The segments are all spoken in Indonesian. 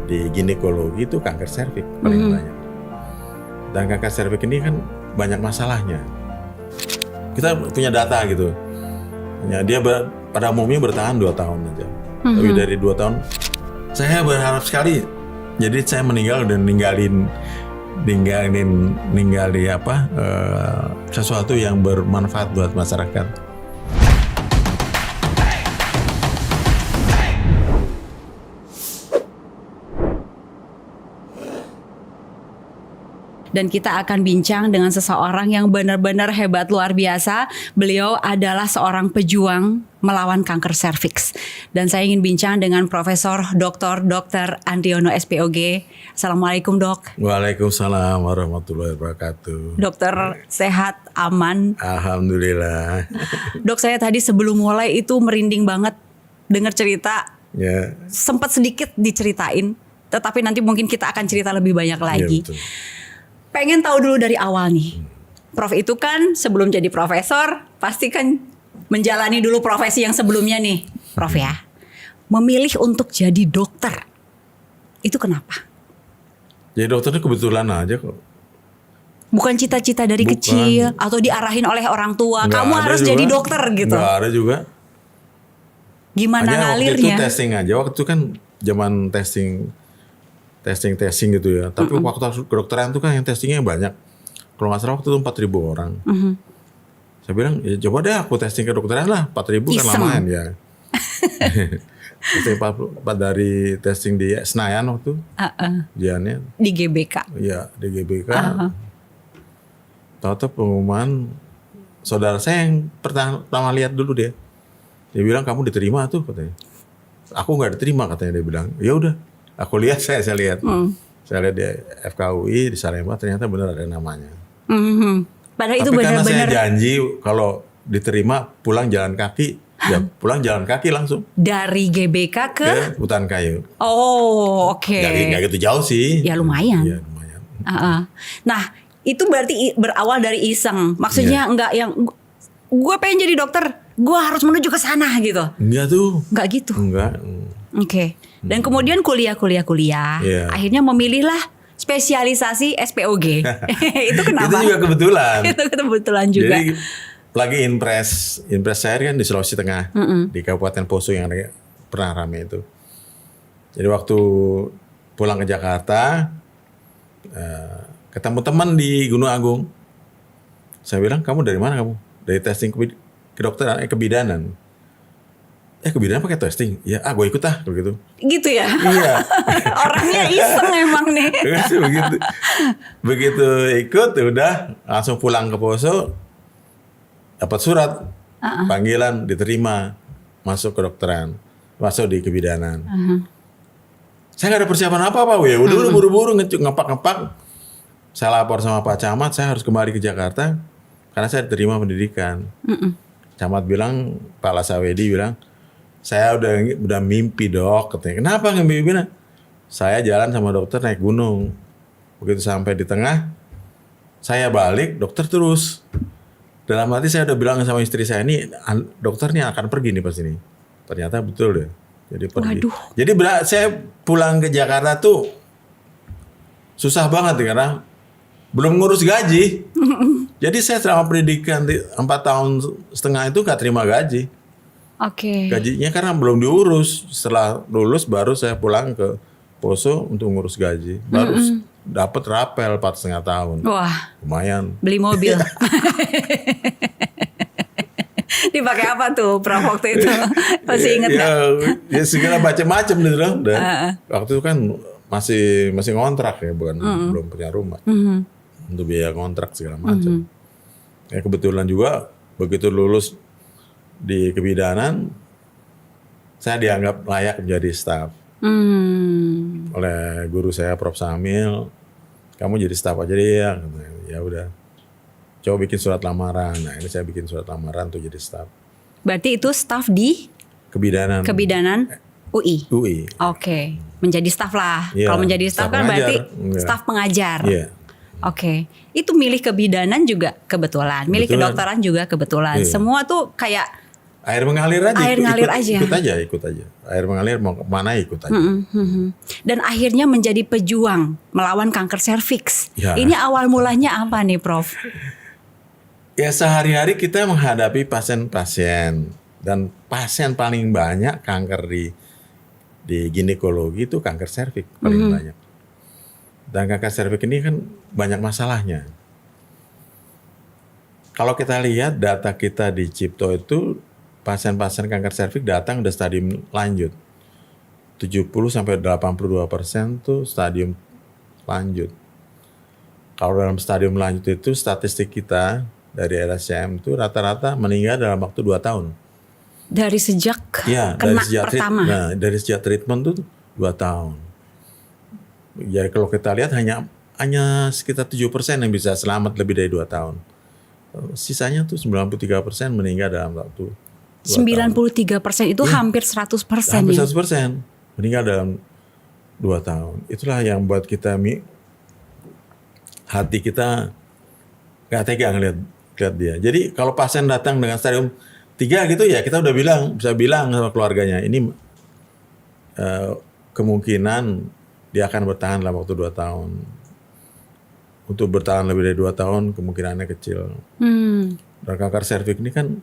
di ginekologi itu kanker serviks paling banyak. Dan kanker serviks ini kan banyak masalahnya. Kita punya data gitu. Ya, dia pada umumnya bertahan 2 tahun aja. Lebih dari 2 tahun. Saya berharap sekali. Jadi saya meninggal dan ninggalin sesuatu yang bermanfaat buat masyarakat. Dan kita akan bincang dengan seseorang yang benar-benar hebat luar biasa. Beliau adalah seorang pejuang melawan kanker serviks. Dan saya ingin bincang dengan Profesor Dr. Andriono SPOG. Assalamualaikum dok. Waalaikumsalam warahmatullahi wabarakatuh. Dokter sehat, aman? Alhamdulillah. Dok, saya tadi sebelum mulai itu merinding banget dengar cerita. Ya. Sempat sedikit diceritain, tetapi nanti mungkin kita akan cerita lebih banyak lagi. Ya, betul. Pengen tahu dulu dari awal nih. Prof itu kan sebelum jadi profesor pasti kan menjalani dulu profesi yang sebelumnya nih, Prof ya. Memilih untuk jadi dokter. Itu kenapa? Jadi dokternya kebetulan aja kok. Bukan cita-cita dari kecil atau diarahin oleh orang tua, kamu harus jadi dokter gitu. Nggak ada juga. Gimana ngalirnya? Waktu itu testing aja. Waktu itu kan zaman testing gitu ya. Tapi waktu kedokteran itu kan yang testingnya banyak. Kalau nggak salah waktu itu 4.000 orang. Saya bilang, ya coba deh aku testing kedokteran lah. 4.000 kan lumayan ya. Testing 4 dari testing di Senayan waktu. Diannya. Di GBK. Iya, di GBK. Tahu-tahu pengumuman saudara saya yang pertama lihat dulu dia. Dia bilang kamu diterima tuh katanya. Aku nggak diterima katanya, dia bilang. Ya udah. Aku lihat, saya lihat. Saya lihat di FKUI, di Salemba, ternyata benar ada namanya. Padahal itu tapi karena benar-benar. saya janji kalau diterima pulang jalan kaki, ya pulang jalan kaki langsung. Dari GBK ke Hutan Kayu. Oh, oke. Nggak gitu jauh sih. Ya lumayan. Ya lumayan. Nah, itu berarti berawal dari iseng. Maksudnya enggak yang gue pengen jadi dokter, gue harus menuju ke sana gitu. Enggak tuh. Enggak gitu. Enggak. Oke. Dan kemudian kuliah. Yeah. Akhirnya memilihlah spesialisasi SPOG. Itu kenapa? Itu juga kebetulan. Itu kebetulan juga. Jadi lagi impres saya kan di Sulawesi Tengah, di Kabupaten Poso yang pernah rame itu. Jadi waktu pulang ke Jakarta, ketemu teman di Gunung Agung. Saya bilang, kamu dari mana kamu? Dari testing kedokteran, kebidanan. Kebidanan pakai testing? Ya, gue ikut begitu. Gitu ya? Iya. Orangnya iseng emang nih. Begitu ikut, udah langsung pulang ke Poso, dapat surat panggilan, diterima, masuk kedokteran, masuk di kebidanan. Saya nggak ada persiapan apa-apa, ya udah buru-buru ngepak-ngepak. Saya lapor sama Pak Camat, saya harus kembali ke Jakarta karena saya diterima pendidikan. Camat bilang, Pak Lasawedi bilang, saya udah mimpi dok, katanya. Kenapa nggak mimpi? Saya jalan sama dokter naik gunung. Begitu sampai di tengah, saya balik, dokter terus. Dalam hati saya udah bilang sama istri saya, ini dokternya akan pergi nih pas ini. Ternyata betul deh. Jadi pergi. Waduh. Jadi saya pulang ke Jakarta tuh susah banget karena belum ngurus gaji. Jadi saya selama pendidikan 4,5 tahun itu gak terima gaji. Oke. Gajinya karena belum diurus. Setelah lulus baru saya pulang ke Poso untuk ngurus gaji. Baru dapat rapel 4,5 tahun. Wah. Lumayan. Beli mobil. Dipakai apa tuh Prof waktu itu? Masih inget nggak? Ya segala macam-macam gitu loh. Dan waktu itu kan masih ngontrak ya, bukan belum punya rumah. Untuk biaya kontrak segala macam. Ya kebetulan juga begitu lulus di kebidanan, saya dianggap layak menjadi staf oleh guru saya Prof Samil. Kamu jadi staf aja deh ya. Ya udah. Coba bikin surat lamaran. Nah ini saya bikin surat lamaran untuk jadi staf. Berarti itu staf di Kebidanan UI. Oke. Menjadi staf lah. Ya, kalau menjadi staf kan berarti staf pengajar. Iya. Oke, itu milih kebidanan juga kebetulan, milih kedokteran juga kebetulan. Iya. Semua tuh kayak Air mengalir aja. Air ngalir aja. Ikut aja. Air mengalir mau kemana ikut aja. Dan akhirnya menjadi pejuang melawan kanker serviks. Ya. Ini awal mulanya apa nih, Prof? Ya sehari-hari kita menghadapi pasien-pasien, dan pasien paling banyak kanker di ginekologi itu kanker serviks paling banyak. Dan kanker serviks ini kan banyak masalahnya. Kalau kita lihat data kita di Cipto itu, pasien-pasien kanker serviks datang udah stadium lanjut. 70-82% tuh stadium lanjut. Kalau dalam stadium lanjut itu statistik kita dari RSCM itu rata-rata meninggal dalam waktu 2 tahun. Dari sejak kena pertama? Dari sejak treatment tuh 2 tahun. Jadi kalau kita lihat hanya sekitar 7% yang bisa selamat lebih dari 2 tahun. Sisanya tuh 93% meninggal dalam waktu 93% itu hampir 100% hampir ya? 100% meninggal dalam 2 tahun. Itulah yang buat kita, hati kita gak tega ngeliat dia. Jadi kalau pasien datang dengan stadium 3 gitu ya, kita udah bisa bilang sama keluarganya, ini kemungkinan dia akan bertahan dalam waktu 2 tahun. Untuk bertahan lebih dari 2 tahun kemungkinannya kecil. Dan kanker serviks ini kan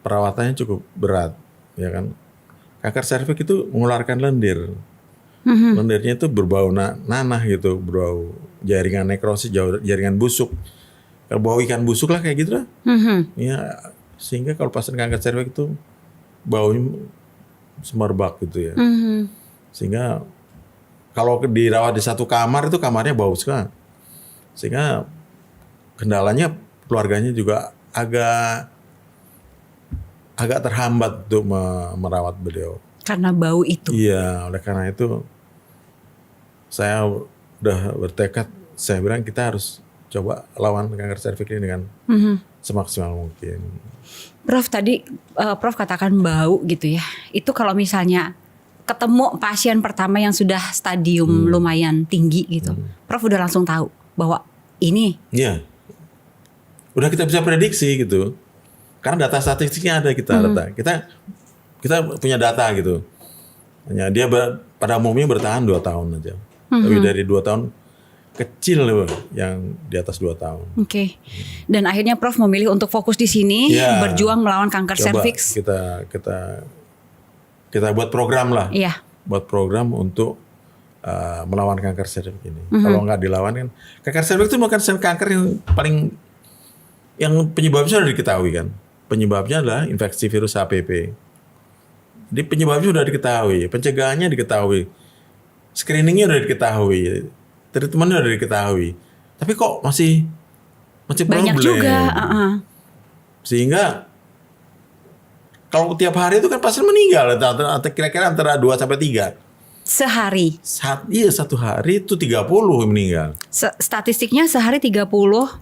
perawatannya cukup berat, ya kan. Kanker serviks itu mengeluarkan lendir. Lendirnya itu berbau nanah gitu, berbau jaringan nekrosis, jaringan busuk. Kalau bau ikan busuk lah kayak gitu lah. Ya, sehingga kalau pasien kanker serviks itu baunya semerbak gitu ya. Sehingga kalau dirawat di satu kamar itu kamarnya bau sekali. Sehingga kendalanya keluarganya juga agak terhambat untuk merawat beliau. Karena bau itu? Iya, oleh karena itu saya udah bertekad, saya bilang kita harus coba lawan kanker serviks ini dengan semaksimal mungkin. Prof, tadi Prof katakan bau gitu ya. Itu kalau misalnya ketemu pasien pertama yang sudah stadium lumayan tinggi gitu, Prof udah langsung tahu bahwa ini. Iya. Udah kita bisa prediksi gitu. Karena data statistiknya ada kita punya data gitu. Hanya dia pada umumnya bertahan 2 tahun aja. Lebih dari 2 tahun, kecil loh yang di atas 2 tahun. Oke. Dan akhirnya Prof memilih untuk fokus di sini, berjuang melawan kanker serviks. Kita buat program lah. Iya. Buat program untuk melawan kanker serviks ini. Kalau nggak dilawan kan, kanker serviks itu bukan kanker yang penyebabnya sudah diketahui kan. Penyebabnya adalah infeksi virus HPV. Jadi penyebabnya sudah diketahui, pencegahannya diketahui, screeningnya sudah diketahui, treatmentnya sudah diketahui. Tapi kok masih banyak problem. juga. Sehingga kalau tiap hari itu kan pasien meninggal, kira-kira antara 2 sampai 3. Sehari? Satu hari itu 30 meninggal. Statistiknya sehari 30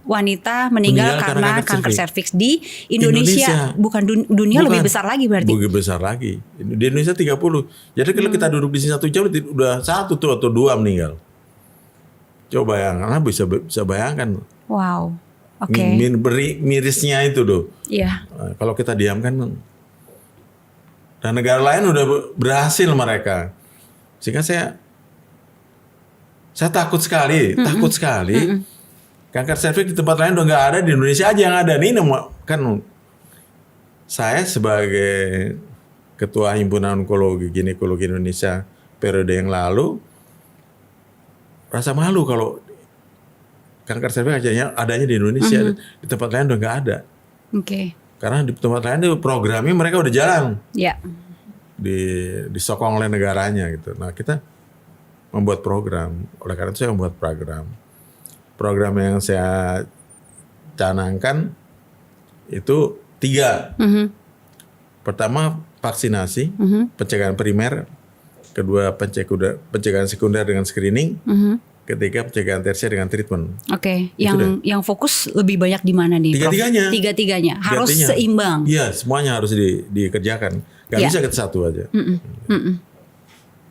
wanita meninggal karena kanker serviks di Indonesia. Bukan dunia. Lebih besar lagi berarti? Lebih besar lagi. Di Indonesia 30. Jadi kalau kita duduk di sini 1 jam udah 1 tuh atau 2 meninggal. Coba bayangkan, bisa bayangkan. Wow. Oke. Mirisnya itu tuh. Iya. Kalau kita diamkan, dan negara lain udah berhasil mereka. Sehingga saya takut sekali, kanker serviks di tempat lain udah nggak ada, di Indonesia aja yang ada. Ini kan saya sebagai ketua himpunan onkologi ginekologi Indonesia periode yang lalu rasa malu kalau kanker serviks adanya di Indonesia, di tempat lain udah nggak ada. Oke. Karena di tempat lain itu programnya mereka udah jalan. Iya. Disokong oleh negaranya gitu. Nah, kita membuat program. Oleh karena itu saya membuat program. Program yang saya canangkan itu 3. Pertama vaksinasi, pencegahan primer. Kedua pencegahan sekunder dengan screening. Ketiga pencegahan tersier dengan treatment. Oke. Yang fokus lebih banyak di mana nih, Prof? Tiga-tiganya. Harus seimbang. Iya, semuanya harus dikerjakan. Gak bisa kita satu aja.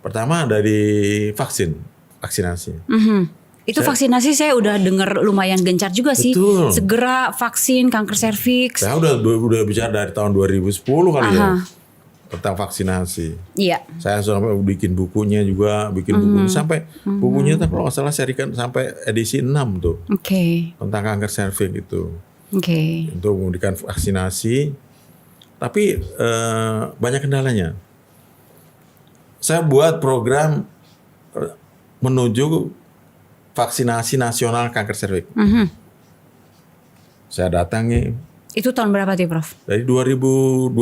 Pertama dari vaksinasi. Itu vaksinasi saya udah dengar lumayan gencar juga sih. Betul. Segera vaksin kanker serviks. Saya udah bicara dari tahun 2010 kali ya tentang vaksinasi. Iya. Saya sampai bikin bukunya juga, sampai bukunya kalau nggak salah serikan sampai edisi 6 tuh. Oke. Tentang kanker serviks itu. Oke. Untuk memberikan vaksinasi. Tapi banyak kendalanya. Saya buat program menuju vaksinasi nasional kanker serviks. Saya datangi. Itu tahun berapa tuh Prof? Dari 2012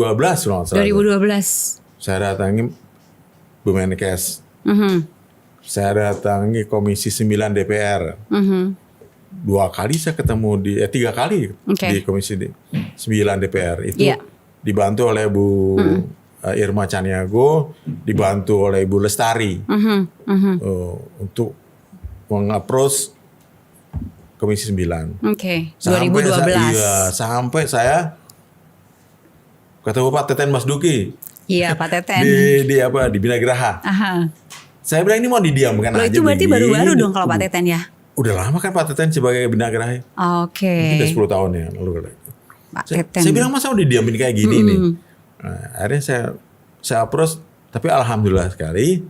loh. 2012. Saya datangi Bu Menkes. Saya datangi Komisi 9 DPR. 2 kali saya ketemu 3 kali di Komisi 9 DPR. Itu dibantu oleh Bu Irma Caniago, dibantu oleh Ibu Lestari untuk mengapproach Komisi 9. Oke. 2012. Sampai saya ketemu Pak Teten Mas Duki. Iya, Pak Teten. Di Binagraha. Saya bilang ini mau didiamkan aja. Itu berarti baru-baru dong kalau Pak Teten ya? Udah lama kan Pak Teten sebagai Binagraha. Oke. Mungkin udah 10 tahun ya lalu. Pak Teten. Saya bilang masa udah didiamin kayak gini nih. Nah, akhirnya saya approach, tapi alhamdulillah sekali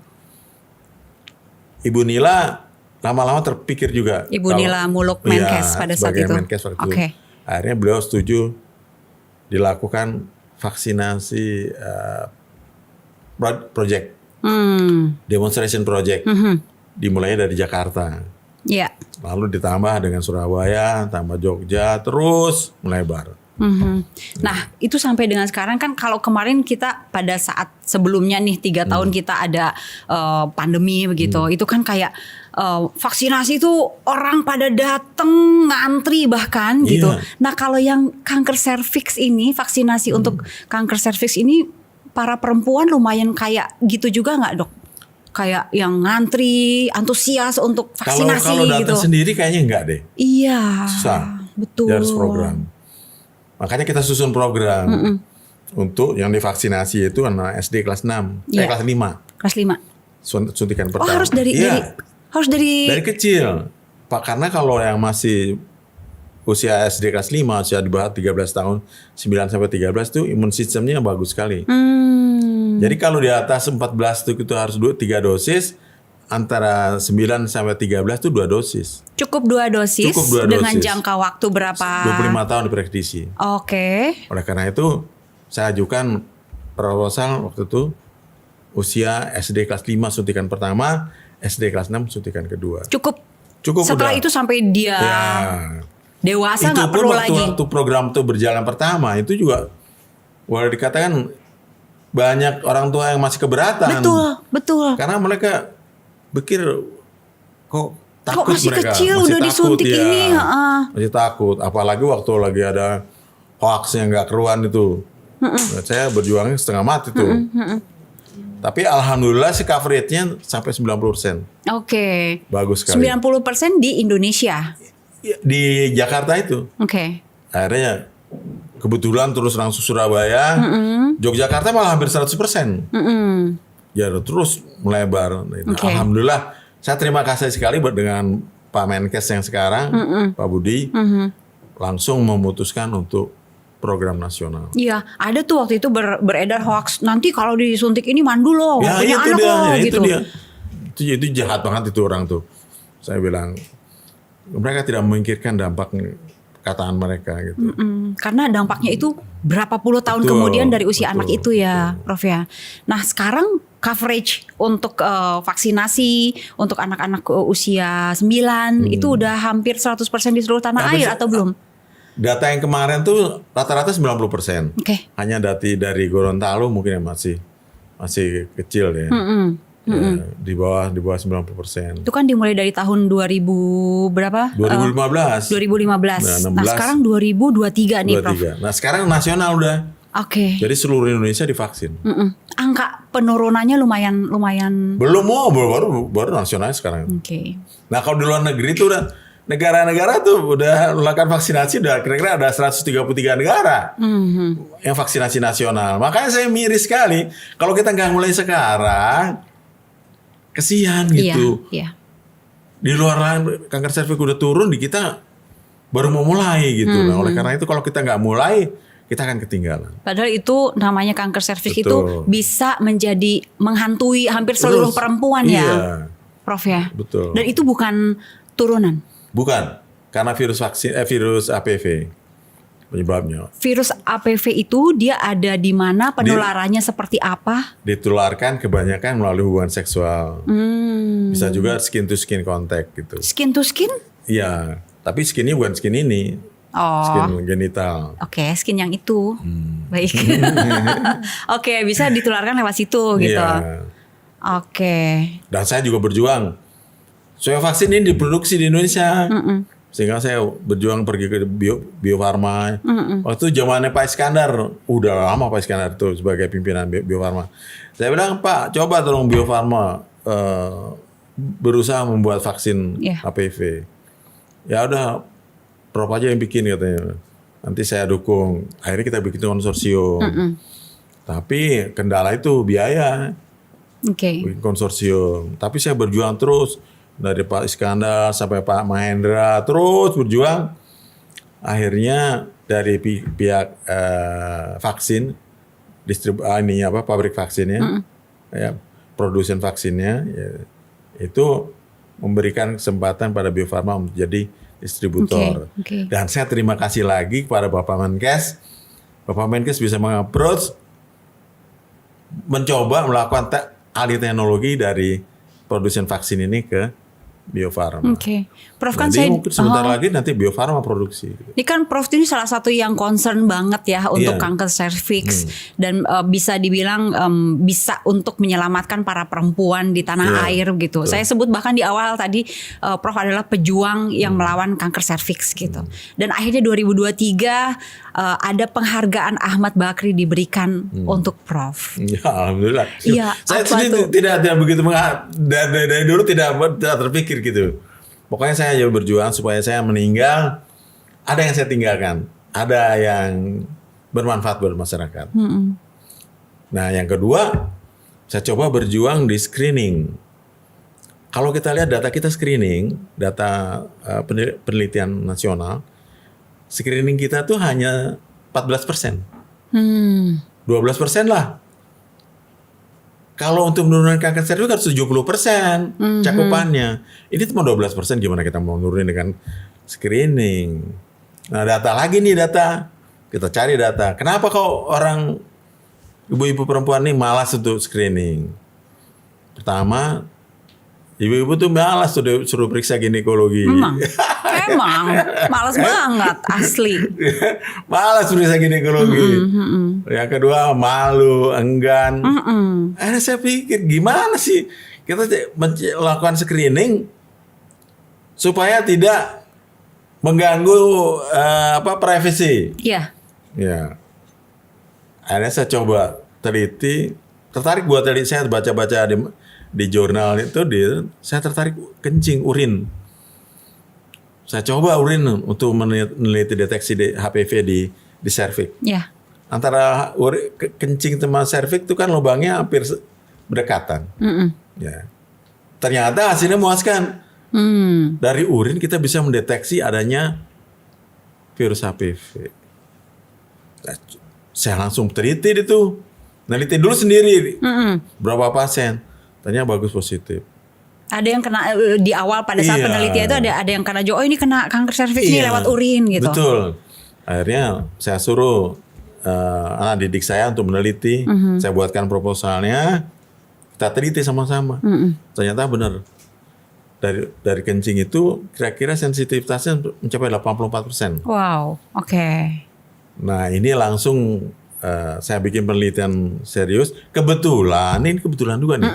Ibu Nila lama-lama terpikir juga. Ibu Nila Muluk Menkes pada saat itu. Menkes waktu itu. Akhirnya beliau setuju dilakukan vaksinasi project, demonstration project, dimulai dari Jakarta. Iya. Lalu ditambah dengan Surabaya, tambah Jogja, terus melebar. Nah itu sampai dengan sekarang kan, kalau kemarin kita pada saat sebelumnya nih 3 tahun kita ada pandemi begitu, itu kan kayak vaksinasi itu orang pada dateng ngantri bahkan gitu. Nah kalau yang kanker serviks ini, vaksinasi untuk kanker serviks ini, para perempuan lumayan kayak gitu juga nggak dok? Kayak yang ngantri, antusias untuk vaksinasi kalau datang gitu. sendiri kayaknya enggak deh. Iya. Susah. Betul. Harus program. Makanya kita susun program untuk yang divaksinasi itu anak SD kelas 6, kelas 5. Kelas 5. Suntikan pertama. Harus dari kecil. Pak, karena kalau yang masih usia SD kelas 5, usia di bawah 13 tahun, 9 sampai 13 itu imun sistemnya bagus sekali. Jadi kalau di atas 14 itu harus 3 dosis, antara 9 sampai 13 itu 2 dosis. Cukup 2 dosis dengan jangka waktu berapa? 25 tahun diprediksi. Oke. Oleh karena itu saya ajukan proposal waktu itu usia SD kelas 5 suntikan pertama, SD kelas 6 suntikan kedua. Cukup setelah udah. Itu sampai dia dewasa nggak perlu lagi. Waktu program itu berjalan pertama itu juga boleh dikatakan banyak orang tua yang masih keberatan. Betul. Karena mereka pikir kok takut masih mereka. Kecil masih udah takut, disuntik ini. Masih takut. Apalagi waktu lagi ada hoax yang nggak keruan itu. Saya berjuangnya setengah mati tuh. Tapi alhamdulillah sih coveragenya sampai 90%. Oke. Bagus sekali. 90% di Indonesia. Di Jakarta itu. Oke. Akhirnya kebetulan terus langsung Surabaya, Yogyakarta malah hampir 100%. Ya terus melebar. Alhamdulillah, saya terima kasih sekali dengan Pak Menkes yang sekarang, Pak Budi, langsung memutuskan untuk program nasional. Iya, ada tuh waktu itu beredar hoax. Nanti kalau disuntik ini mandul loh, ya, punya anak loh, gitu. Itu jahat banget itu orang tuh. Saya bilang, mereka tidak memikirkan dampak kataan mereka gitu. Karena dampaknya itu berapa puluh tahun kemudian dari usia anak itu ya, Prof ya. Nah sekarang coverage untuk vaksinasi untuk anak-anak usia 9 itu udah hampir 100% di seluruh tanah air atau belum? Data yang kemarin tuh rata-rata 90%. Hanya dari Gorontalo mungkin yang masih kecil ya. Di bawah 90%. Itu kan dimulai dari tahun 2000 berapa? 2015. 2015. Nah, sekarang 2023 nih, Prof. Nah, sekarang nasional udah. Jadi seluruh Indonesia divaksin. Angka penurunannya lumayan. Belum baru nasional sekarang. Nah, kalau di luar negeri itu udah negara-negara tuh udah melakukan vaksinasi, udah kira-kira ada 133 negara yang vaksinasi nasional. Makanya saya miris sekali kalau kita nggak mulai sekarang, kesian gitu. Di luar lain kanker serviks udah turun, di kita baru mau mulai gitu. Nah, oleh karena itu kalau kita nggak mulai, kita akan ketinggalan. Padahal itu namanya kanker serviks Betul. itu bisa menjadi menghantui hampir seluruh perempuan iya, ya, Prof ya. Betul. Dan itu bukan turunan. Bukan, karena virus HPV penyebabnya. Virus HPV itu dia ada di mana, penularannya seperti apa? Ditularkan kebanyakan melalui hubungan seksual. Bisa juga skin to skin contact gitu. Skin to skin? Iya, tapi skinnya bukan skin ini. Oh. Skin genital. Oke, skin yang itu. Baik. Oke, bisa ditularkan lewat situ gitu. Iya. Oke. Dan saya juga berjuang supaya vaksin ini diproduksi di Indonesia. Sehingga saya berjuang pergi ke Bio Farma. Waktu itu zamannya Pak Iskandar, udah lama Pak Iskandar itu sebagai pimpinan Bio Farma. Saya bilang, Pak, coba tolong Bio Farma berusaha membuat vaksin HPV. Ya udah, Prof aja yang bikin katanya. Nanti saya dukung. Akhirnya kita bikin konsorsium. Tapi kendala itu biaya. Bikin konsorsium. Tapi saya berjuang terus. Dari Pak Iskandar sampai Pak Mahendra terus berjuang. Akhirnya dari pihak vaksin, pabrik vaksinnya, ya, produsen vaksinnya, ya, itu memberikan kesempatan pada Bio Farma menjadi distributor. Dan saya terima kasih lagi kepada Bapak Menkes. Bapak Menkes bisa mengapproach, mencoba melakukan alih teknologi dari produsen vaksin ini ke Bio Farma. Prof kan jadi mungkin sebentar lagi nanti Bio Farma produksi. Ini kan Prof ini salah satu yang concern banget ya untuk kanker serviks dan bisa dibilang bisa untuk menyelamatkan para perempuan di tanah air gitu. Saya sebut bahkan di awal tadi Prof adalah pejuang yang melawan kanker serviks gitu. Dan akhirnya 2023 ada penghargaan Ahmad Bakri diberikan untuk Prof. Ya, alhamdulillah. Iya, Saya sendiri tidak begitu dari dulu tidak terpikir gitu. Pokoknya saya hanya berjuang supaya saya meninggal, ada yang saya tinggalkan, ada yang bermanfaat buat masyarakat. Nah, yang kedua, saya coba berjuang di screening. Kalau kita lihat data kita screening, data penelitian nasional, screening kita tuh hanya 14%. 12% lah. Kalau untuk menurunkan kanker serviks harus 70% cakupannya. Ini cuma 12%, gimana kita mau nurunin dengan screening? Nah, data lagi nih data. Kita cari data. Kenapa kok orang ibu-ibu perempuan ini malas untuk screening? Pertama, ibu-ibu tuh malas tuh suruh periksa ginekologi. Emang malas banget asli. Malas periksa ginekologi. Yang kedua malu, enggan. Akhirnya saya pikir gimana sih kita melakukan screening supaya tidak mengganggu privasi. Iya. Ya. Akhirnya saya coba teliti, tertarik buat teliti. Saya baca-baca di jurnal itu, saya tertarik kencing, urin. Saya coba urin untuk meneliti deteksi HPV di serviks. Iya. Antara kencing sama serviks itu kan lubangnya hampir berdekatan. Ya. Ternyata hasilnya memuaskan. Dari urin kita bisa mendeteksi adanya virus HPV. Saya langsung teliti itu. Neliti dulu sendiri. Berapa pasien. Ternyata bagus, positif. Ada yang kena di awal pada saat penelitian itu ada yang kena ini kena kanker serviks nih lewat urin gitu. Betul. Akhirnya saya suruh anak didik saya untuk meneliti. Saya buatkan proposalnya. Kita teliti sama-sama. Ternyata benar. Dari kencing itu kira-kira sensitivitasnya mencapai 84%. Wow, oke. Nah, ini langsung saya bikin penelitian serius. Kebetulan juga nih.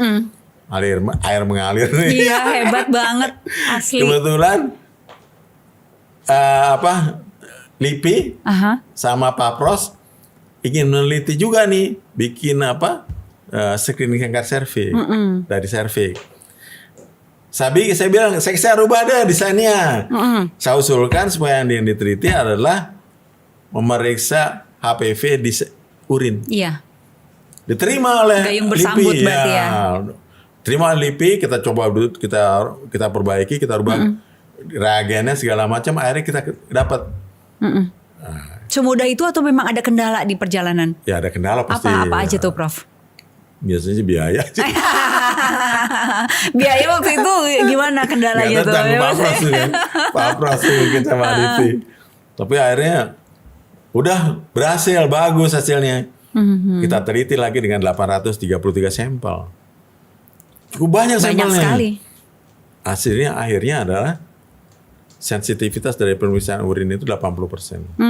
Air mengalir nih. Iya, hebat banget asli. Kebetulan LIPI sama Pak Pros ingin meneliti juga nih, bikin screening kanker serviks dari serviks. Saya bilang, saya rubah deh desainnya. Saya usulkan supaya yang diteliti adalah memeriksa HPV di urin. Iya. Diterima oleh gayung bersambut LIPI. berarti ya. Terima LIPI, kita coba dulu, kita perbaiki, kita rubah reagennya segala macam, akhirnya kita dapat. Semudah itu atau memang ada kendala di perjalanan? Ya ada kendala pasti. Apa aja tuh Prof? Biasanya sih biaya. Biaya waktu itu gimana kendalanya tuh? Pak Pras tuh kita sama LIPI. Tapi akhirnya udah berhasil, bagus hasilnya. Kita teliti lagi dengan 833 sampel. Cukup banyak sampelnya. Banyak sekali. Hasilnya akhirnya adalah sensitivitas dari pemeriksaan urin itu 80%.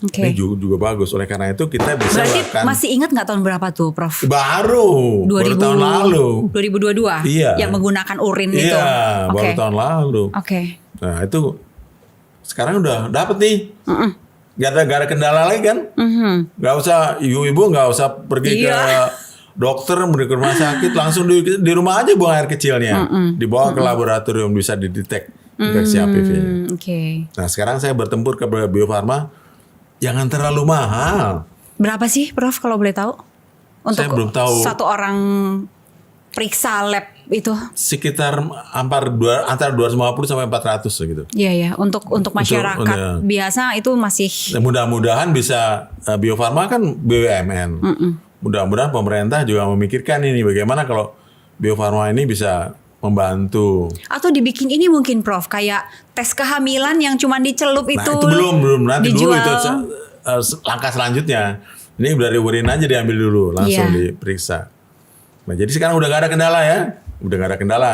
Okay. Ini juga bagus. Oleh karena itu kita bisa berarti lakukan. Masih ingat nggak tahun berapa tuh Prof? Baru tahun lalu. 2022? Iya. Yang menggunakan urin itu? Iya, baru tahun lalu. Oke. Nah itu sekarang udah dapet nih. Gak ada kendala lagi kan? Gak usah, ibu-ibu gak usah pergi ke dokter, ke rumah sakit, langsung di rumah aja buang air kecilnya. Dibawa ke laboratorium bisa didetek infeksi HPV-nya. Nah sekarang saya bertempur ke Bio Farma, jangan terlalu mahal. Berapa sih Prof kalau boleh tahu? Untuk saya belum tahu. Satu orang periksa lab itu? Sekitar antara 250 sampai 400 gitu. Iya ya, untuk masyarakat biasa itu masih. Mudah-mudahan bisa Bio Farma kan BUMN. Mudah-mudahan pemerintah juga memikirkan ini bagaimana kalau Bio Farma ini bisa membantu. Atau dibikin ini mungkin Prof, kayak tes kehamilan yang cuma dicelup Nah, itu. itu belum nanti dijual. dulu itu langkah selanjutnya. Ini dari urin aja diambil dulu, langsung diperiksa. Nah, jadi sekarang udah gak ada kendala ya. Udah gak ada kendala.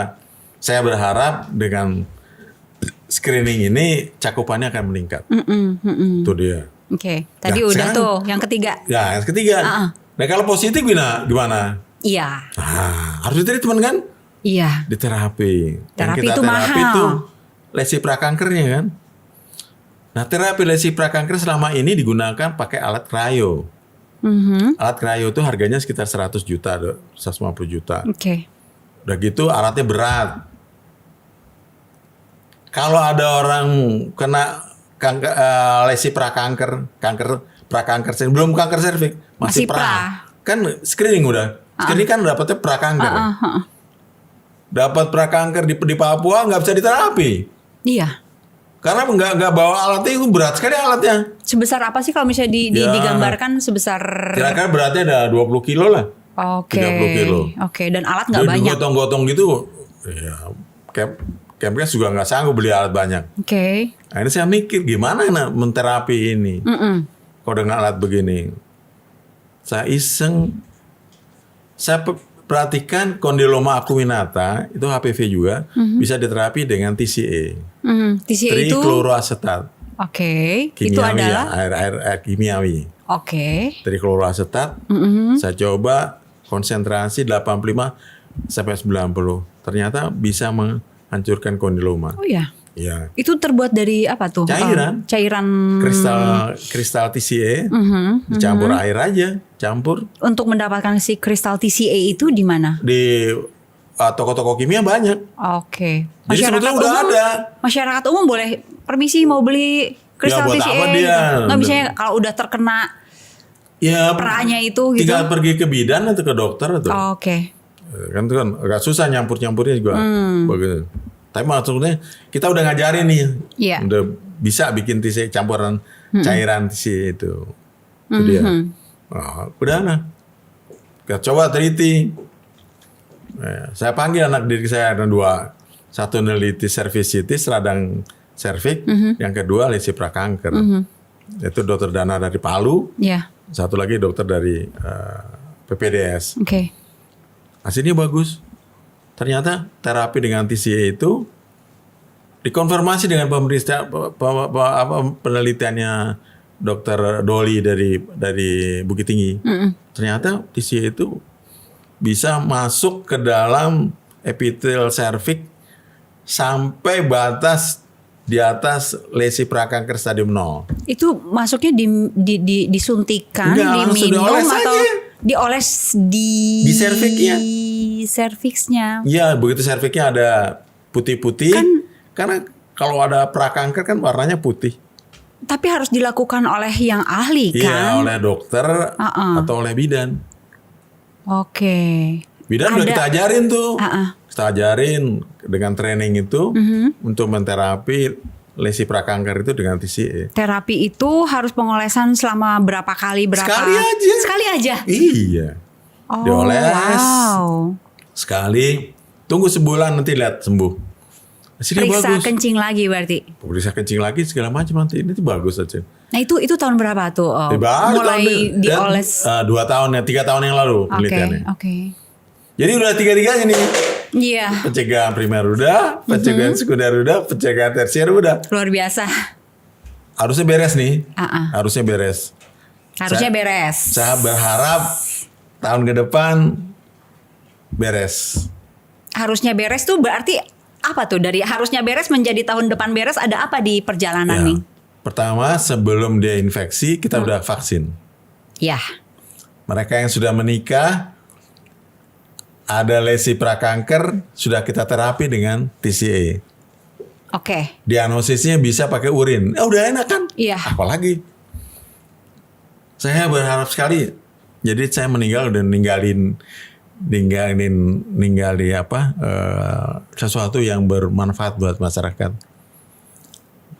Saya berharap dengan screening ini cakupannya akan meningkat. Itu dia. Oke, tadi Nah, udah sekarang, tuh yang ketiga. Ya, yang ketiga. Nah, kalau positif gimana? Iya. Nah, harus ditreatment kan? Iya. Di terapi. Terapi yang kita itu terapi mahal. itu lesi prakankernya kan. Nah, terapi lesi prakanker selama ini digunakan pakai alat cryo. Alat cryo itu harganya sekitar 100 juta, 150 juta. Oke. Udah gitu alatnya berat. Kalau ada orang kena lesi prakanker, prakanker, belum kanker serviks, masih pra. Kan screening udah. Screening kan dapetnya prakanker. Dapat prakanker di Papua nggak bisa diterapi. Iya. Karena nggak bawa alatnya, itu berat sekali alatnya. Sebesar apa sih kalau misalnya digambarkan sebesar? Kira-kira beratnya ada 20 kilo lah. Oke. 30 kilo. Oke, dan alat nggak banyak. Gotong-gotong gitu, ya Kemkes juga nggak sanggup beli alat banyak. Oke. Akhirnya saya mikir gimana menterapi ini. Kalau dengan alat begini. Saya iseng. Saya perhatikan kondiloma acuminata, itu HPV juga, bisa diterapi dengan TCA. TCA itu? Trikloroasetat. Oke. Kimiawi, Itu adalah? Air kimiawi. Oke. Trikloroasetat. Saya coba konsentrasi 85 sampai 90. Ternyata bisa menghancurkan kondiloma. Oh iya. Iya. Itu terbuat dari apa tuh? Cairan. Cairan. Kristal TCA. Dicampur air aja, campur. Untuk mendapatkan si kristal TCA itu di mana? Di toko-toko kimia banyak. Oke. Jadi sebetulnya udah ada. Masyarakat umum boleh permisi mau beli kristal buat TCA. apa dia? Nggak bisa kalau udah terkena peranya itu gitu. Tinggal pergi ke bidan atau ke dokter atau. Oke. Kan itu kan agak susah nyampur-nyampurnya juga. Begitu. Tapi maksudnya kita udah ngajarin nih. Iya. Udah bisa bikin TCA campuran cairan TCA itu. Itu dia. Udah nah. Kita coba teliti. Saya panggil anak didik saya ada 2. Satu neliti cervicitis radang serviks, yang kedua lesi prakanker. Itu dokter Dana dari Palu. Iya. Satu lagi dokter dari PPDS. Oke. Hasilnya bagus. Ternyata terapi dengan TCA itu dikonfirmasi dengan penelitiannya dokter Doli dari Bukit Tinggi. Ternyata TCA itu bisa masuk ke dalam epitel serviks sampai batas di atas lesi prakanker stadium 0. Itu masuknya disuntikan, diminum atau dioles di serviksnya. Serviksnya. Iya, begitu serviksnya ada putih-putih. Karena kalau ada prakanker kan warnanya putih. Tapi harus dilakukan oleh yang ahli kan? Iya, oleh dokter atau oleh bidan. Oke. Bidan udah kita ajarin tuh. Uh-uh. Kita ajarin dengan training itu untuk menterapi lesi prakanker itu dengan TCA. Terapi itu harus pengolesan selama berapa kali? Sekali aja. Sekali aja? Iya. Oh, Dioles. wow. Sekali. Tunggu sebulan nanti lihat sembuh. Hasilnya Periksa bagus. kencing lagi berarti? Periksa kencing lagi segala macam nanti. Ini tuh bagus aja. Nah itu tahun berapa tuh? Mulai dioles? 2 tahun ya, 3 tahun yang lalu penelitiannya. Oke. Jadi udah 3-3-nya nih. Iya. Pencegahan primer udah, pencegahan sekunder udah, pencegahan tersier udah. Luar biasa. Harusnya beres nih. Harusnya beres. Saya berharap tahun ke depan beres. Harusnya beres tuh berarti apa tuh? Dari harusnya beres menjadi tahun depan beres, ada apa di perjalanan nih? Pertama, sebelum dia infeksi kita udah vaksin. Ya. Mereka yang sudah menikah, ada lesi prakanker, sudah kita terapi dengan TCA. Oke. Diagnosisnya bisa pakai urin. Udah enak kan? Iya. Apalagi. Saya berharap sekali. Jadi saya meninggal dan ninggalin sesuatu yang bermanfaat buat masyarakat.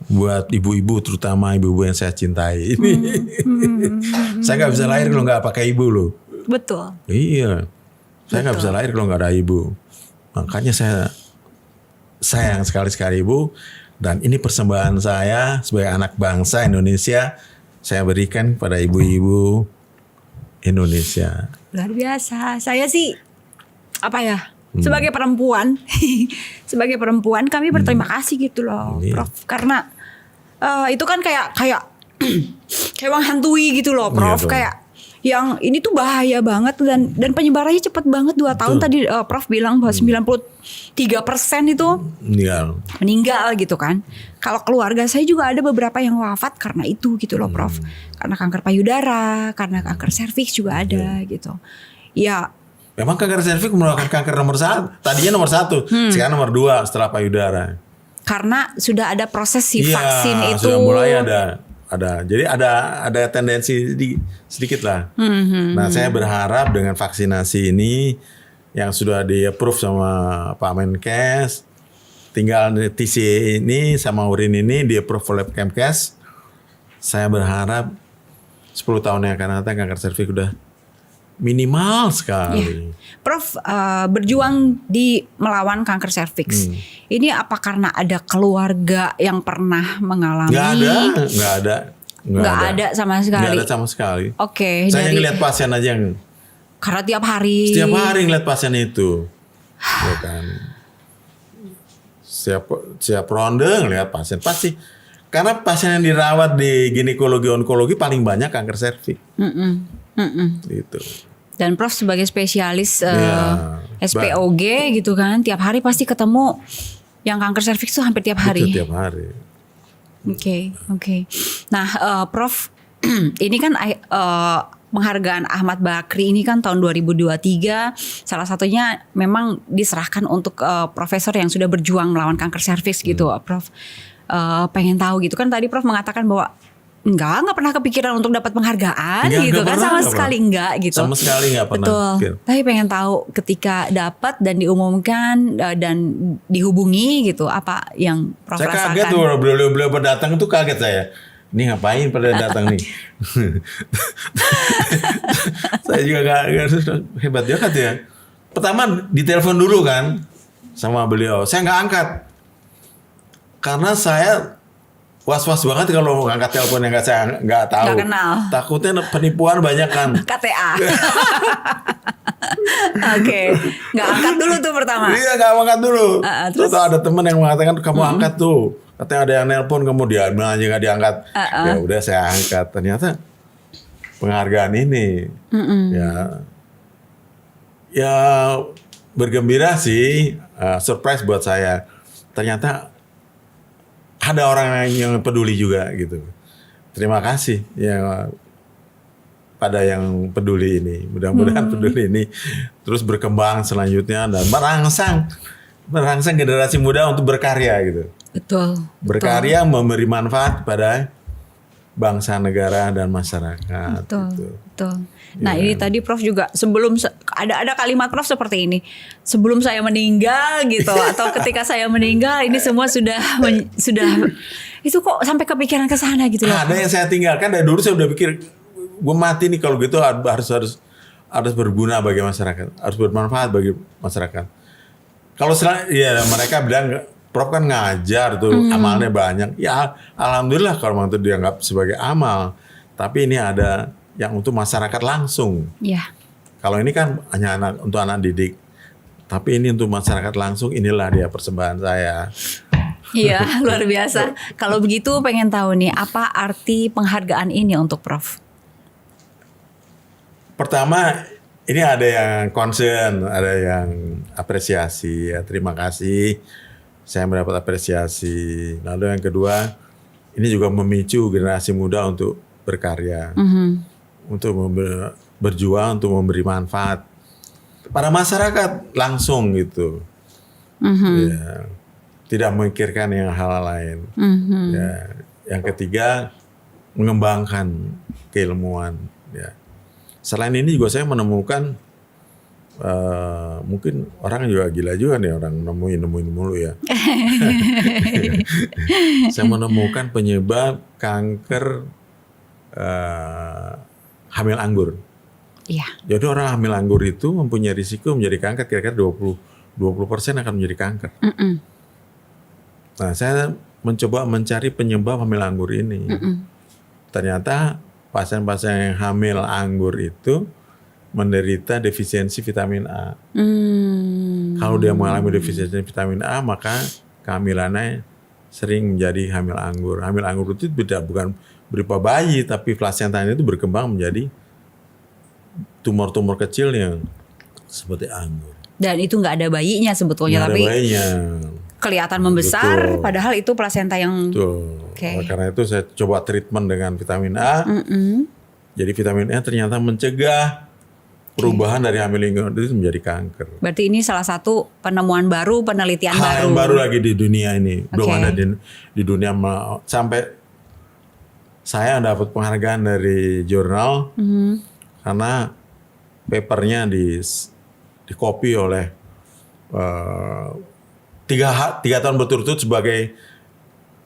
Buat ibu-ibu, terutama ibu-ibu yang saya cintai. Saya nggak bisa lahir kalau nggak pakai ibu loh. Betul. Iya. Saya nggak bisa lahir kalau nggak ada ibu. Makanya saya sayang sekali ibu. Dan ini persembahan saya sebagai anak bangsa Indonesia. Saya berikan kepada ibu-ibu Indonesia. Luar biasa. Saya sih sebagai perempuan, kami berterima kasih gitu loh, Prof. Karena itu kan kayak menghantui gitu loh, Prof. Iya, kayak yang ini tuh bahaya banget dan penyebarannya cepet banget 2 tahun. Tadi Prof bilang bahwa 93% itu meninggal gitu kan. Kalau keluarga saya juga ada beberapa yang wafat karena itu gitu loh, Prof. Karena kanker payudara, karena kanker serviks juga ada gitu. Ya. Memang kanker serviks merupakan kanker nomor 1. Tadinya nomor 1, sekarang nomor 2 setelah payudara. Karena sudah ada proses vaksin itu. Sudah mulai ada. Jadi ada tendensi sedikit lah. Nah, saya berharap dengan vaksinasi ini yang sudah di-approve sama Pak Menkes, tinggal TCA ini sama urin ini di-approve oleh Kemkes. Saya berharap 10 tahun yang akan datang kanker serviks udah minimal sekali. Ya. Prof, berjuang di melawan kanker serviks. Ini apa karena ada keluarga yang pernah mengalami? Nggak ada sama sekali. Nggak ada sama sekali. Oke. Saya ngeliat pasien aja yang. Karena tiap hari ngeliat pasien itu, ya kan. Siap ronde ngeliat pasien pasti. Karena pasien yang dirawat di ginekologi onkologi paling banyak kanker serviks. Gitu. Dan Prof sebagai spesialis SPOG gitu kan, tiap hari pasti ketemu yang kanker serviks tuh hampir tiap hari. Tiap hari. Oke. Nah, Prof, ini kan penghargaan Ahmad Bakri ini kan tahun 2023 salah satunya memang diserahkan untuk profesor yang sudah berjuang melawan kanker serviks gitu, Prof. Pengen tahu gitu kan tadi Prof mengatakan bahwa nggak pernah kepikiran untuk dapat penghargaan gitu kan, sama sekali enggak gitu. Sama sekali nggak pernah. Betul. Tapi pengen tahu ketika dapat dan diumumkan dan dihubungi gitu, apa yang Prof rasakan? Saya kaget tuh beliau datang itu kaget saya. Ini ngapain pada datang nih? Saya juga gak hebat juga ya. Pertama ditelepon dulu kan sama beliau. Saya nggak angkat karena saya was-was banget kalau ngangkat telepon yang saya nggak tahu. Nggak kenal. Takutnya penipuan banyak kan. KTA. Oke. Nggak angkat dulu tuh pertama. Iya, nggak angkat dulu. Terus ada teman yang mengatakan kamu angkat tuh. Katanya ada yang nelpon kamu diambil aja nggak diangkat. Ya udah saya angkat. Ternyata penghargaan ini ya bergembira sih, surprise buat saya. Ternyata ada orang yang peduli juga gitu. Terima kasih ya pada yang peduli ini. Mudah-mudahan peduli ini terus berkembang selanjutnya dan merangsang generasi muda untuk berkarya gitu. Betul. Berkarya memberi manfaat pada bangsa, negara, dan masyarakat. Betul, gitu. betul. Nah ini tadi Prof juga sebelum ada kalimat Prof seperti ini, sebelum saya meninggal gitu atau ketika saya meninggal ini semua sudah itu kok sampai kepikiran ke sana gitu loh. Ada yang saya tinggalkan dari dulu, saya udah pikir gue mati nih kalau gitu harus berguna bagi masyarakat, harus bermanfaat bagi masyarakat. Kalau ya mereka bilang Prof kan ngajar tuh amalnya banyak, ya alhamdulillah kalau memang itu dianggap sebagai amal, tapi ini ada yang untuk masyarakat langsung. Iya. Kalau ini kan hanya untuk anak didik, tapi ini untuk masyarakat langsung, inilah dia persembahan saya. Iya, luar biasa. Kalau begitu pengen tahu nih, apa arti penghargaan ini untuk Prof? Pertama, ini ada yang concern, ada yang apresiasi, ya terima kasih, saya mendapat apresiasi. Lalu yang kedua, ini juga memicu generasi muda untuk berkarya. Untuk berjuang, untuk memberi manfaat pada masyarakat langsung gitu. Ya, tidak memikirkan yang hal lain. Ya, yang ketiga, mengembangkan keilmuan. Ya. Selain ini juga saya menemukan mungkin orang juga gila juga nih, orang nemuin mulu ya. Saya menemukan penyebab kanker hamil anggur. Iya. Jadi orang hamil anggur itu mempunyai risiko menjadi kanker, kira-kira 20% akan menjadi kanker. Nah, saya mencoba mencari penyebab hamil anggur ini. Ternyata pasien-pasien yang hamil anggur itu menderita defisiensi vitamin A. Kalau dia mengalami defisiensi vitamin A, maka kehamilannya sering menjadi hamil anggur. Hamil anggur itu bukan berupa bayi, tapi plasentanya itu berkembang menjadi tumor-tumor kecil yang seperti anggur. Dan itu nggak ada bayinya sebetulnya, tapi kelihatan membesar. Betul. Padahal itu plasenta yang. Okay. Karena itu saya coba treatment dengan vitamin A. Jadi vitamin A ternyata mencegah perubahan dari hamil anggur itu menjadi kanker. Berarti ini salah satu penemuan baru, penelitian baru. Yang baru lagi di dunia ini. Belum ada di dunia sampai saya dapat penghargaan dari jurnal karena papernya di copy oleh 3 tahun berturut-turut sebagai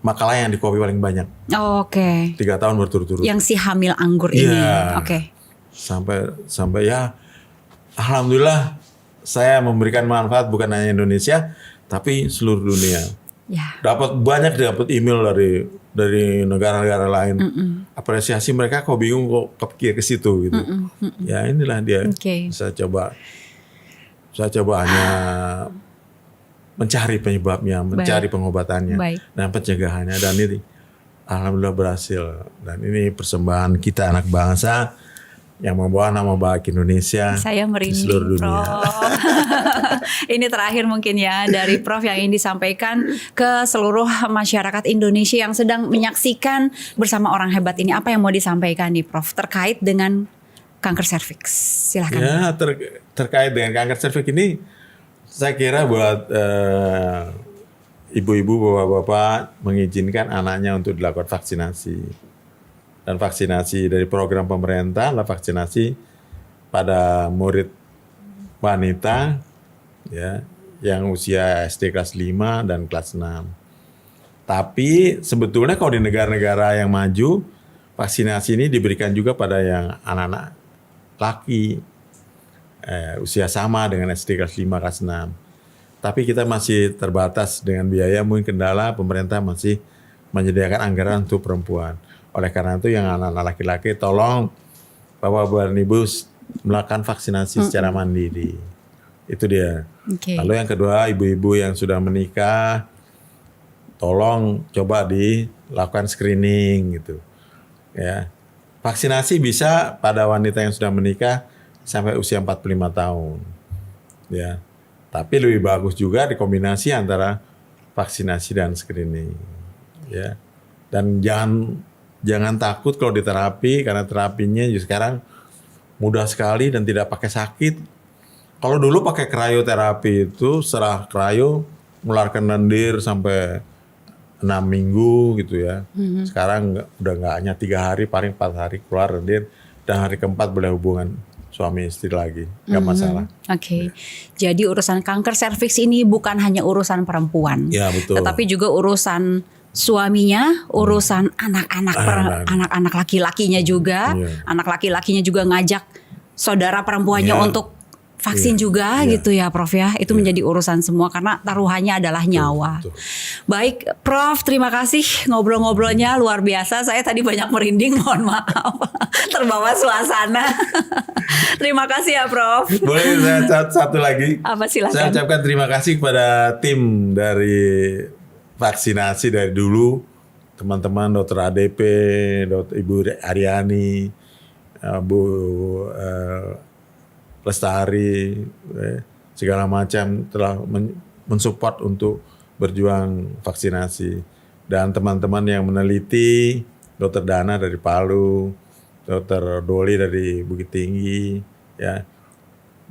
makalah yang di copy paling banyak. 3 tahun berturut-turut. Yang si hamil anggur ini. Sampai ya alhamdulillah saya memberikan manfaat bukan hanya Indonesia tapi seluruh dunia. Dapat email dari negara-negara lain. Apresiasi mereka, kok bingung kok kepikir ke situ gitu. Ya inilah dia. Saya coba hanya mencari penyebabnya, mencari pengobatannya dan pencegahannya, dan ini alhamdulillah berhasil. Dan ini persembahan kita anak bangsa yang membawa nama baik Indonesia. Saya merinding, di seluruh dunia. Ini terakhir mungkin ya dari Prof yang ingin disampaikan ke seluruh masyarakat Indonesia yang sedang menyaksikan bersama orang hebat ini. Apa yang mau disampaikan nih Prof terkait dengan kanker serviks? Silakan. Ya, terkait dengan kanker serviks ini, saya kira buat ibu-ibu, bapak-bapak mengizinkan anaknya untuk dilakukan vaksinasi. Dan vaksinasi dari program pemerintah adalah vaksinasi pada murid wanita ya, yang usia SD kelas 5 dan kelas 6. Tapi sebetulnya kalau di negara-negara yang maju, vaksinasi ini diberikan juga pada yang anak-anak laki usia sama dengan SD kelas 5 kelas 6. Tapi kita masih terbatas dengan biaya, mungkin kendala pemerintah masih menyediakan anggaran untuk perempuan. Oleh karena itu yang anak-anak laki-laki tolong Bapak dan Ibu melakukan vaksinasi secara mandiri. Itu dia. Lalu yang kedua, ibu-ibu yang sudah menikah tolong coba dilakukan screening gitu. Ya. Vaksinasi bisa pada wanita yang sudah menikah sampai usia 45 tahun. Ya. Tapi lebih bagus juga dikombinasi antara vaksinasi dan screening. Ya. Dan jangan takut kalau diterapi, karena terapinya sekarang mudah sekali dan tidak pakai sakit. Kalau dulu pakai krioterapi itu setelah krio mengeluarkan lendir sampai 6 minggu gitu ya. Sekarang udah nggak hanya 3 hari, paling 4 hari keluar dan hari keempat boleh hubungan suami istri lagi, nggak masalah. Oke. Jadi urusan kanker serviks ini bukan hanya urusan perempuan, Ya betul. tetapi juga urusan suaminya, urusan anak-anak laki-lakinya juga, Iya. anak laki-lakinya juga ngajak saudara perempuannya Iya. untuk vaksin Iya. juga Iya. gitu ya Prof ya. Itu menjadi urusan semua karena taruhannya adalah nyawa. betul. Baik Prof, terima kasih ngobrol-ngobrolnya luar biasa. Saya tadi banyak merinding, mohon maaf. Terbawa suasana. Terima kasih ya Prof. Boleh saya satu lagi? Apa Saya silakan. ucapkan terima kasih kepada tim dari vaksinasi dari dulu, teman-teman dokter ADP, dokter Ibu Aryani, Bu Lestari, segala macam telah mensupport untuk berjuang vaksinasi. Dan teman-teman yang meneliti, dokter Dana dari Palu, dokter Doli dari Bukit Tinggi, ya,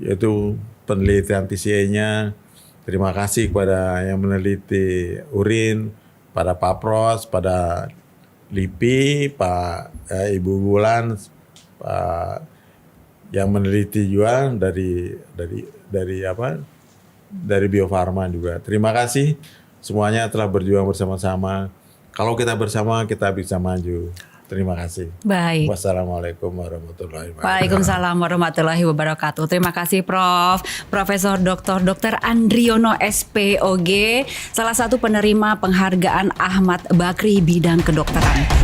yaitu penelitian TCA-nya. Terima kasih kepada yang meneliti urin, pada Pak Pros, pada LIPI, Pak Ibu Bulan, Pak yang meneliti juga dari Bio Farma juga. Terima kasih semuanya telah berjuang bersama-sama. Kalau kita bersama kita bisa maju. Terima kasih. Baik. Wassalamualaikum warahmatullahi wabarakatuh. Waalaikumsalam warahmatullahi wabarakatuh. Terima kasih Prof. Profesor Dr. Andriono SPOG, salah satu penerima penghargaan Ahmad Bakri bidang kedokteran.